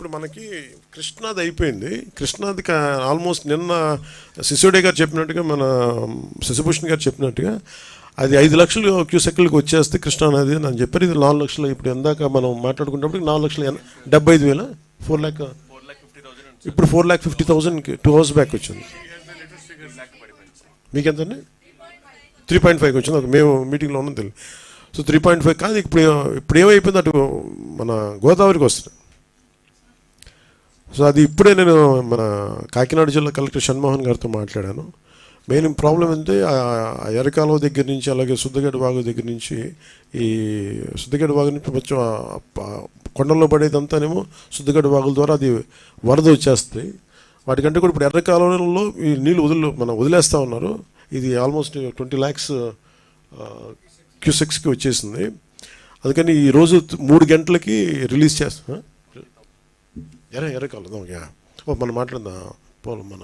ఇప్పుడు మనకి కృష్ణాది అయిపోయింది. కృష్ణాది ఆల్మోస్ట్ నిన్న సిసోడే గారు చెప్పినట్టుగా, మన శశిభూషణ్ గారు చెప్పినట్టుగా అది 5 లక్షలు క్యూసెక్లకు వచ్చేస్తే కృష్ణా నది అని చెప్పారు. ఇది 4 లక్షలు. ఇప్పుడు ఎందాక మనం మాట్లాడుకున్నప్పుడు 4,75,000 4 లాక్, ఇప్పుడు 4,50,000కి 2 hours బ్యాక్ వచ్చింది. మీకెంతండి? 3.5 వచ్చింది. మేము మీటింగ్లో ఉన్నాం తెలియదు. సో 3.5 కాదు. ఇప్పుడు ఏమైపోయింది, అటు మన గోదావరికి వస్తుంది. సో అది ఇప్పుడే నేను మన కాకినాడ జిల్లా కలెక్టర్ షణ్మోహన్ గారితో మాట్లాడాను. మెయిన్ ప్రాబ్లం అంటే ఎర్రకాలువ దగ్గర నుంచి, అలాగే శుద్ధగడ్డ వాగు దగ్గర నుంచి, ఈ శుద్ధగడ్డ వాగు నుంచి కొంచెం కొండల్లో పడేదంతానేమో శుద్ధగడ్డ వాగుల ద్వారా అది వరద వచ్చేస్తుంది. వాటికంటే కూడా ఇప్పుడు ఎర్రకాలువలో ఈ నీళ్ళు వదిలేస్తూ ఉన్నారు. ఇది ఆల్మోస్ట్ 20 lakhs క్యూసెక్స్కి వచ్చేసింది. అందుకని ఈరోజు 3 గంటలకి రిలీజ్ చేస్తాం. ఎర్రకాలం మనం మాట్లాడదా మన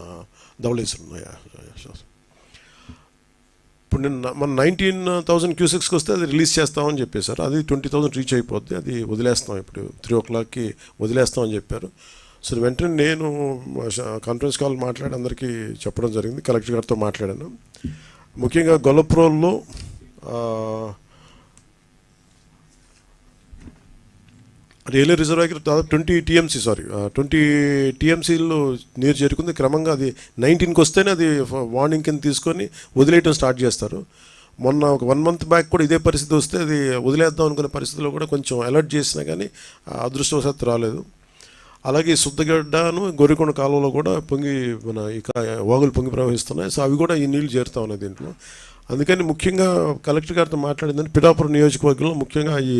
ధవళేశ్వరం. ఇప్పుడు మన 19,000 క్యూసెక్స్కి వస్తే అది రిలీజ్ చేస్తామని చెప్పేశారు. అది 20,000 రీచ్ అయిపోద్ది. అది వదిలేస్తాం, ఇప్పుడు 3 o'clockకి వదిలేస్తామని చెప్పారు. సో వెంటనే నేను కాన్ఫరెన్స్ కాల్ మాట్లాడి అందరికీ చెప్పడం జరిగింది. కలెక్టర్ గారితో మాట్లాడాను. ముఖ్యంగా గొల్లప్రోల్లో రైల్వే రిజర్వాయర్ దాదాపు 20 TMCలు నీరు చేరుకుంది. క్రమంగా అది 19కి వస్తేనే అది వార్నింగ్ కింద తీసుకొని వదిలేయటం స్టార్ట్ చేస్తారు. మొన్న ఒక 1 month బ్యాక్ కూడా ఇదే పరిస్థితి వస్తే అది వదిలేద్దాం అనుకునే పరిస్థితిలో కూడా కొంచెం అలర్ట్ చేసినా కానీ అదృష్టవశాత్తు రాలేదు. అలాగే శుద్ధగడ్డను గొర్రెకొండ కాలువలో కూడా మన ఇక వాగులు పొంగి ప్రవహిస్తున్నాయి. సో అవి కూడా ఈ నీళ్లు చేరుతా ఉన్నాయి దీంట్లో. అందుకని ముఖ్యంగా కలెక్టర్ గారితో మాట్లాడిందని పిఠాపురం నియోజకవర్గంలో ముఖ్యంగా ఈ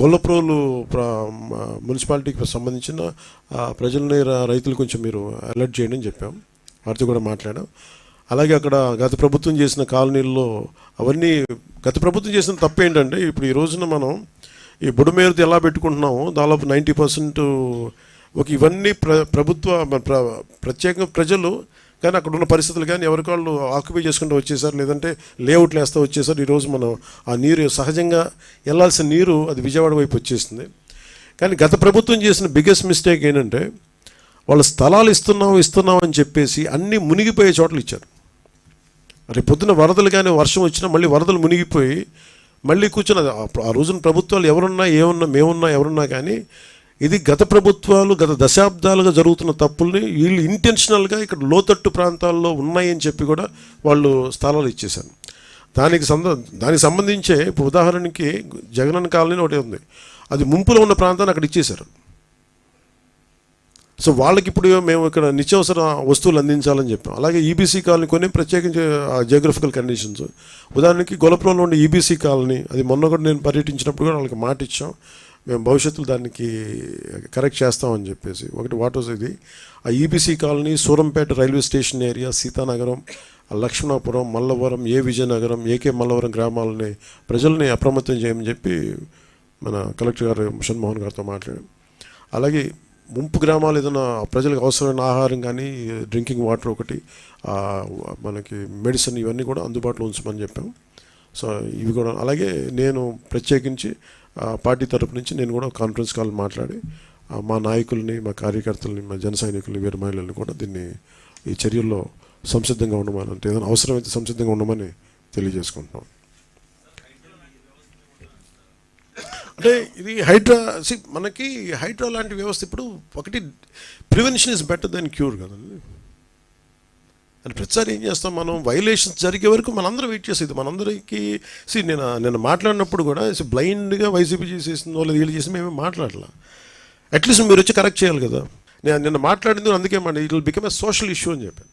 గొల్లప్రోలు మున్సిపాలిటీకి సంబంధించిన ప్రజలని, రైతులు కొంచెం మీరు అలర్ట్ చేయండి అని చెప్పాం. వారితో కూడా మాట్లాడాం. అలాగే అక్కడ గత ప్రభుత్వం చేసిన కాలనీల్లో అవన్నీ, గత ప్రభుత్వం చేసిన తప్పు ఏంటంటే, ఇప్పుడు ఈ రోజున మనం ఈ బుడమేరుతో ఎలా పెట్టుకుంటున్నామో దాదాపు 90% ఇవన్నీ ప్రత్యేకంగా ప్రజలు కానీ అక్కడ ఉన్న పరిస్థితులు కానీ ఎవరికాళ్ళు ఆక్యుపై చేసుకుంటూ వచ్చేసారు, లేదంటే లేఅవుట్లు వేస్తూ వచ్చేసారు. ఈరోజు మనం ఆ నీరు సహజంగా వెళ్ళాల్సిన నీరు అది విజయవాడ వైపు వచ్చేస్తుంది. కానీ గత ప్రభుత్వం చేసిన బిగ్గెస్ట్ మిస్టేక్ ఏంటంటే, వాళ్ళు స్థలాలు ఇస్తున్నాం అని చెప్పేసి అన్నీ మునిగిపోయే చోట్ల ఇచ్చారు. రేపు పొద్దున వరదలు కానీ వర్షం వచ్చినా మళ్ళీ వరదలు మునిగిపోయి మళ్ళీ కూర్చున్నది. ఆ రోజున ప్రభుత్వాలు మేమున్నా ఎవరున్నా కానీ ఇది గత ప్రభుత్వాలు గత దశాబ్దాలుగా జరుగుతున్న తప్పుల్ని వీళ్ళు ఇంటెన్షనల్గా ఇక్కడ లోతట్టు ప్రాంతాల్లో ఉన్నాయని చెప్పి కూడా వాళ్ళు స్థలాలు ఇచ్చేశారు. దానికి సంబంధించే ఇప్పుడు ఉదాహరణకి జగనన్న కాలనీ ఒకటి ఉంది, అది ముంపులో ఉన్న ప్రాంతాన్ని అక్కడ ఇచ్చేశారు. సో వాళ్ళకి ఇప్పుడు మేము ఇక్కడ నిత్యావసర వస్తువులు అందించాలని చెప్పాం. అలాగే ఈబీసీ కాలనీ కొన్ని ప్రత్యేకించి జియోగ్రఫికల్ కండిషన్స్, ఉదాహరణకి గొల్లపురంలో ఉండే ఈబీసీ కాలనీ, అది మొన్న కూడా నేను పర్యటించినప్పుడు కూడా వాళ్ళకి మాట ఇచ్చాం, మేము భవిష్యత్తులో దానికి కరెక్ట్ చేస్తామని చెప్పేసి. ఒకటి వాట్ వాజ్ ఇది, ఆ EBC colony, Surampeta railway station area, Sitanagaram, Lakshmanapuram, Mallavaram, Vizianagaram, AK Mallavaram గ్రామాలని ప్రజల్ని అప్రమత్తం చేయమని చెప్పి మన కలెక్టర్ గారు షణ్మోహన్ గారితో మాట్లాడాం. అలాగే ముంపు గ్రామాలు ఏదైనా ప్రజలకు అవసరమైన ఆహారం కానీ, డ్రింకింగ్ వాటర్ ఒకటి, మనకి మెడిసిన్ ఇవన్నీ కూడా అందుబాటులో ఉంచమని చెప్పాం. సో ఇవి కూడా అలాగే నేను ప్రత్యేకించి పార్టీ తరపు నుంచి నేను కూడా కాన్ఫరెన్స్ కాల్ మాట్లాడి మా నాయకుల్ని, మా కార్యకర్తలని, మా జన సైనికుల్ని, వీర మహిళల్ని కూడా ఈ చర్యల్లో సంసిద్ధంగా ఉండమని, అంటే ఏదైనా అవసరమైతే సంసిద్ధంగా ఉండమని తెలియజేసుకుంటున్నాం. అంటే ఇది మనకి హైడ్రా లాంటి వ్యవస్థ ఇప్పుడు ఒకటి prevention is better than cure కదండి. అని ప్రతిసారి ఏం చేస్తాం మనం, వైలేషన్స్ జరిగే వరకు మనందరం వెయిట్ చేసేది. మనందరికీ నేను మాట్లాడినప్పుడు కూడా బ్లైండ్గా వైసీపీ చేసేసిందో లేదా వీళ్ళు చేసి మేమే మాట్లాడలా. అట్లీస్ట్ మీరు వచ్చి కరెక్ట్ చేయాలి కదా. నిన్న మాట్లాడింది అందుకే it will become a social issue అని చెప్పాను.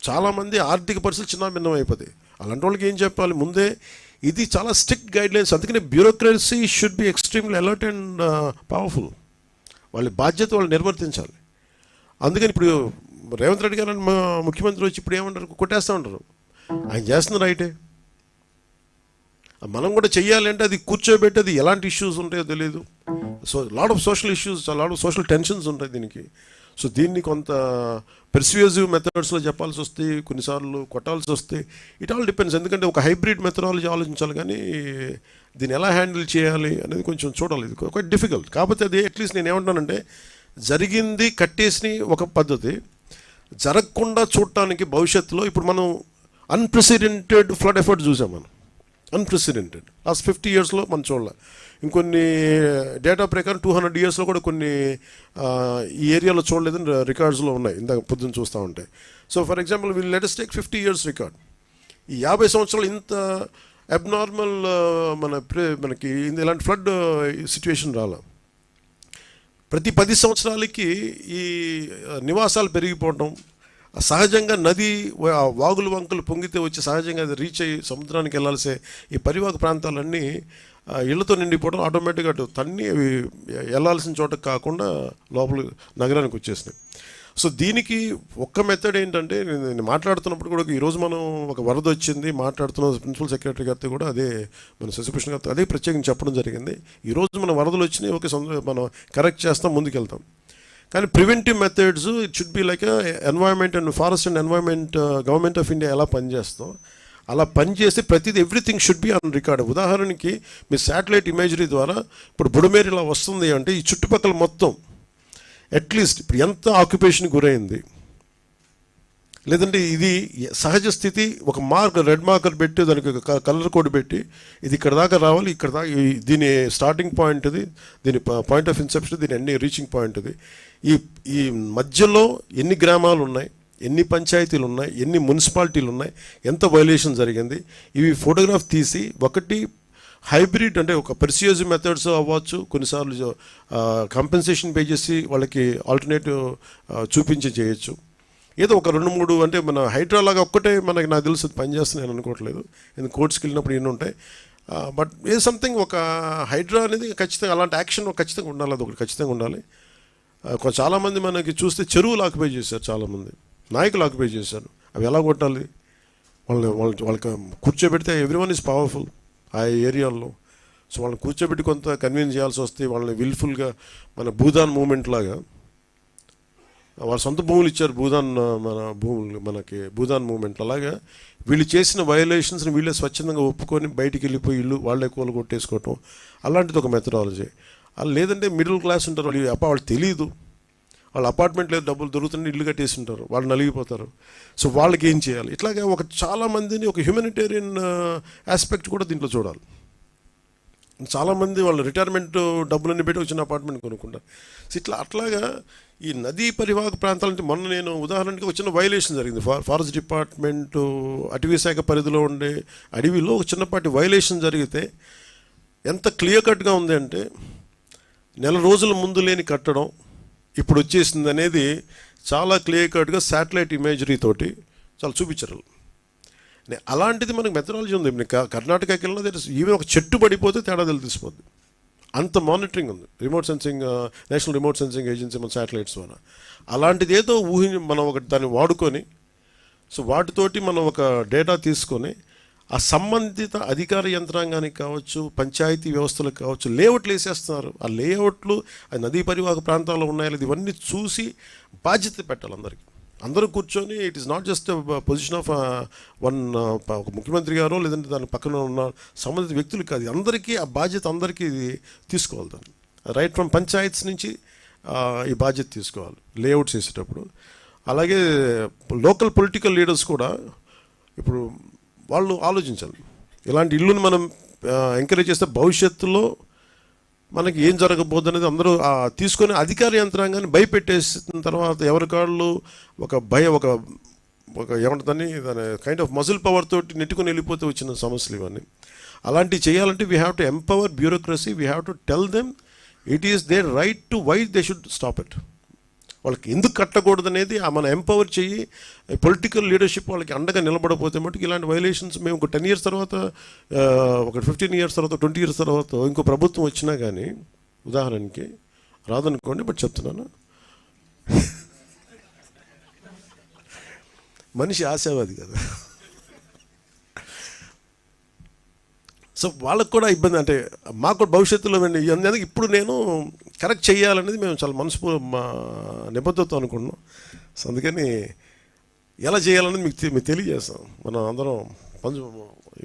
చాలామంది ఆర్థిక పరిస్థితులు చిన్న భిన్నం అయిపోతాయి. అలాంటి వాళ్ళకి ఏం చెప్పాలి, ముందే ఇది చాలా స్ట్రిక్ట్ గైడ్లైన్స్. అందుకనే bureaucracy should be extremely alert and powerful. వాళ్ళ బాధ్యత వాళ్ళు నిర్వర్తించాలి. అందుకని ఇప్పుడు రేవంత్ రెడ్డి గారు ముఖ్యమంత్రి వచ్చి ఇప్పుడు ఏమంటారు, కొట్టేస్తూ ఉంటారు. ఆయన చేస్తున్న రైటే, మనం కూడా చెయ్యాలంటే అది కూర్చోబెట్టి అది ఎలాంటి ఇష్యూస్ ఉంటాయో తెలియదు. So lot of social issues, lot of social tensions ఉంటాయి దీనికి. సో దీన్ని కొంత పెర్స్యూజివ్ మెథడ్స్లో చెప్పాల్సి వస్తే, కొన్నిసార్లు కొట్టాల్సి వస్తే, ఇట్ ఆల్ డిపెండ్స్. ఎందుకంటే ఒక హైబ్రిడ్ మెథడాలజీ ఆలోచించాలి, కానీ దీన్ని ఎలా హ్యాండిల్ చేయాలి అనేది కొంచెం చూడాలి. ఇది క్వైట్ డిఫికల్ట్. కాకపోతే అది అట్లీస్ట్ నేను ఏమంటానంటే, జరిగింది కట్టేసి ఒక పద్ధతి, జరగకుండా చూడటానికి భవిష్యత్తులో ఇప్పుడు మనం అన్ప్రెసిడెంటెడ్ ఫ్లడ్ ఎఫర్ట్ చూసాం. మనం అన్ప్రెసిడెంటెడ్ లాస్ట్ 50 yearsలో మనం చూడాలి. ఇంకొన్ని డేటా ప్రకారం 200 yearsలో కూడా కొన్ని ఈ ఏరియాలో చూడలేదని రికార్డ్స్లో ఉన్నాయి, ఇందాక పొద్దున్న చూస్తూ ఉంటాయి. So for example will let us take 50 years record. ఈ 50 సంవత్సరాలు ఇంత అబ్నార్మల్ మనకి ఇలాంటి ఫ్లడ్ సిచ్యువేషన్ రాలే. ప్రతి 10 సంవత్సరాలకి ఈ నివాసాలు పెరిగిపోవటం, సహజంగా నది వాగులు వంకలు పొంగితే వచ్చి సహజంగా అది రీచ్ అయ్యి సముద్రానికి వెళ్ళాల్సే ఈ పరివాహక ప్రాంతాలన్నీ ఇళ్లతో నిండిపోవడం, ఆటోమేటిక్గా అటు తన్ని అవి వెళ్ళాల్సిన చోట కాకుండా లోపల నగరానికి వచ్చేసినాయి. సో దీనికి ఒక్క మెథడ్ ఏంటంటే, నేను మాట్లాడుతున్నప్పుడు కూడా ఈరోజు మనం ఒక వరద వచ్చింది మాట్లాడుతున్న ప్రిన్సిపల్ సెక్రటరీ గారితో కూడా అదే, మన శశిభూషణ్ గారితో అదే ప్రత్యేకంగా చెప్పడం జరిగింది. ఈరోజు మన వరదలు వచ్చినాయి, ఓకే మనం కరెక్ట్ చేస్తాం, ముందుకెళ్తాం. కానీ preventive methods it should be like environment and forest and environment government of India ఎలా పనిచేస్తాం అలా పనిచేస్తే ప్రతిదీ everything should be on record. ఉదాహరణకి మీ శాటిలైట్ ఇమేజరీ ద్వారా ఇప్పుడు బుడమేరు ఇలా వస్తుంది అంటే ఈ చుట్టుపక్కల మొత్తం అట్లీస్ట్ ఇప్పుడు ఎంత ఆక్యుపేషన్ గురైంది, లేదంటే ఇది సహజ స్థితి ఒక రెడ్ మార్కర్ పెట్టి దానికి కలర్ కోడ్ పెట్టి ఇది ఇక్కడ దాకా రావాలి, ఇక్కడ దాకా దీని స్టార్టింగ్ పాయింట్ ఇది, దీని పాయింట్ ఆఫ్ ఇన్సెప్షన్, దీని ఎన్ని రీచింగ్ పాయింట్ ఇది, ఈ మధ్యలో ఎన్ని గ్రామాలు ఉన్నాయి, ఎన్ని పంచాయతీలు ఉన్నాయి, ఎన్ని మున్సిపాలిటీలు ఉన్నాయి, ఎంత వైలేషన్ జరిగింది, ఇవి ఫోటోగ్రాఫ్ తీసి ఒకటి హైబ్రిడ్ అంటే ఒక పర్సియస్ మెథడ్స్ అవ్వచ్చు, కొన్నిసార్లు కంపెన్సేషన్ పే చేసి వాళ్ళకి ఆల్టర్నేటివ్ చూపించి చేయొచ్చు. ఏదో ఒక 2-3 అంటే మన హైడ్రాలాగా ఒక్కటే నాకు తెలుసు పనిచేస్తుంది నేను అనుకోవట్లేదు, ఎందుకు కోర్ట్స్కి వెళ్ళినప్పుడు ఎన్ని ఉంటాయి. బట్ ఏ సంథింగ్ ఒక హైడ్రా అనేది ఖచ్చితంగా అలాంటి యాక్షన్ ఖచ్చితంగా ఉండాలి, అది ఒకటి ఖచ్చితంగా ఉండాలి. చాలామంది మనకి చూస్తే చెరువులు ఆక్యుపై చేశారు, చాలామంది నాయకులు ఆక్యుపై చేశారు. అవి ఎలా కొట్టాలి, వాళ్ళకి కూర్చోబెడితే ఎవ్రీవన్ ఈజ్ పవర్ఫుల్ ఆ ఏరియాల్లో. సో వాళ్ళని కూర్చోబెట్టి కొంత కన్విన్స్ చేయాల్సి వస్తే వాళ్ళని విల్ఫుల్గా మన భూదాన్ మూమెంట్ లాగా వాళ్ళ సొంత భూములు ఇచ్చారు, మన భూములు మనకి భూదాన్ మూమెంట్ అలాగా వీళ్ళు చేసిన వయలేషన్స్ని వీళ్ళే స్వచ్ఛందంగా ఒప్పుకొని బయటికి వెళ్ళిపోయి ఇల్లు వాళ్ళే కూల కొట్టేసుకోవటం, అలాంటిది ఒక మెథడాలజీ. లేదంటే మిడిల్ క్లాస్ ఉంటారు, వాళ్ళు తెలియదు, వాళ్ళ అపార్ట్మెంట్ లేదు, డబ్బులు దొరుకుతుంటే ఇల్లు కట్టేసి ఉంటారు, వాళ్ళు నలిగిపోతారు. సో వాళ్ళకి ఏం చేయాలి, ఇట్లాగే చాలామందిని ఒక హ్యూమనిటేరియన్ ఆస్పెక్ట్ కూడా దీంట్లో చూడాలి. చాలామంది వాళ్ళు రిటైర్మెంట్ డబ్బులన్నీ పెట్టి వచ్చిన అపార్ట్మెంట్ కొనుక్కుంటారు. సో అట్లాగా ఈ నదీ పరివాహక ప్రాంతాలంటే మొన్న నేను ఉదాహరణకి ఒక చిన్న వైలేషన్ జరిగింది. ఫారెస్ట్ డిపార్ట్మెంట్ అటవీ శాఖ పరిధిలో ఉండే అడవిలో ఒక చిన్నపాటి వైలేషన్ జరిగితే ఎంత క్లియర్ కట్గా ఉంది అంటే, నెల రోజుల ముందు లేని కట్టడం ఇప్పుడు వచ్చేసింది అనేది చాలా క్లియర్ కట్గా శాటిలైట్ ఇమేజరీ తోటి చాలా చూపించారు. అలాంటిది మనకు మెథడాలజీ ఉంది. కర్ణాటకకి వెళ్ళినా ఈవెన్ ఒక చెట్టు పడిపోతే తేడా తెలిసిపోద్ది, అంత మానిటరింగ్ ఉంది. Remote sensing, national remote sensing agency మన శాటిలైట్స్ ద్వారా. అలాంటిది ఏదో మనం దాన్ని వాడుకొని, సో వాటితోటి మనం ఒక డేటా తీసుకొని ఆ సంబంధిత అధికార యంత్రాంగానికి కావచ్చు, పంచాయతీ వ్యవస్థలకు కావచ్చు, లేఅవుట్లు వేసేస్తున్నారు. ఆ లేఅవుట్లు ఆ నదీ పరివాహక ప్రాంతాల్లో ఉన్నాయో లేదు ఇవన్నీ చూసి బాధ్యత పెట్టాలి అందరికీ. అందరూ కూర్చొని it is not just position of ఒక ముఖ్యమంత్రి గారో లేదంటే దాని పక్కన ఉన్న సంబంధిత వ్యక్తులు కాదు, అందరికీ ఆ బాధ్యత అందరికీ ఇది తీసుకోవాలి. దాన్ని రైట్ ఫ్రమ్ పంచాయత్స్ నుంచి ఈ బాధ్యత తీసుకోవాలి లేఅవుట్స్ వేసేటప్పుడు. అలాగే లోకల్ పొలిటికల్ లీడర్స్ కూడా ఇప్పుడు వాళ్ళు ఆలోచించాలి. ఇలాంటి ఇల్లుని మనం ఎంకరేజ్ చేస్తే భవిష్యత్తులో మనకి ఏం జరగబోద్దు అనేది అందరూ తీసుకొని అధికార యంత్రాంగాన్ని భయపెట్టేసిన తర్వాత ఎవరికాళ్ళు ఒక ఏమంటుందని దాని కైండ్ ఆఫ్ మజిల్ పవర్ తోటి నెట్టుకొని వెళ్ళిపోతే వచ్చిన సమస్యలు ఇవన్నీ. అలాంటివి చేయాలంటే we have to empower bureaucracy, we have to tell them it is their right to why they should stop it. వాళ్ళకి ఎందుకు కట్టకూడదు అనేది మనం ఎంపవర్ చెయ్యి. పొలిటికల్ లీడర్షిప్ వాళ్ళకి అండగా నిలబడపోతే మటుకు ఇలాంటి వైలేషన్స్ మేము ఒక 10 years తర్వాత, ఒక 15 years తర్వాత, 20 years తర్వాత ఇంకో ప్రభుత్వం వచ్చినా కానీ ఉదాహరణకి రాదనుకోండి, బట్ చెప్తున్నాను, మనిషి ఆశావాది కదా. సో వాళ్ళకు కూడా ఇబ్బంది, అంటే మాకు కూడా భవిష్యత్తులో అందుకే ఇప్పుడు నేను కరెక్ట్ చేయాలనేది మేము చాలా మా నిబద్ధతతో అనుకుంటున్నాం. సో అందుకని ఎలా చేయాలనేది మీకు తెలియజేస్తాం. మనం అందరం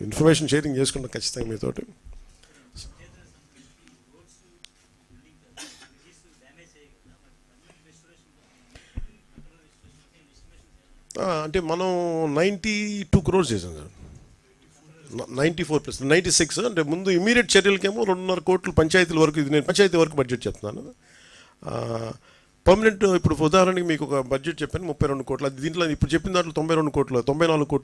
ఇన్ఫర్మేషన్ షేరింగ్ చేసుకుంటాం ఖచ్చితంగా మీతోటి. అంటే మనం 92 crores చేసాం సార్. 94 + 96 అంటే ముందు ఇమీడియట్ చర్యలకేమో 2.5 కోట్లు పంచాయతీల వరకు, ఇది నేను పంచాయతీ వరకు బడ్జెట్ చెప్తున్నాను. పర్మనెంట్ ఇప్పుడు ఉదాహరణకి మీకు ఒక బడ్జెట్ చెప్పాను 32 కోట్లు, అది దీంట్లో ఇప్పుడు చెప్పిన దాంట్లో 92 కోట్లు 94 కోట్లు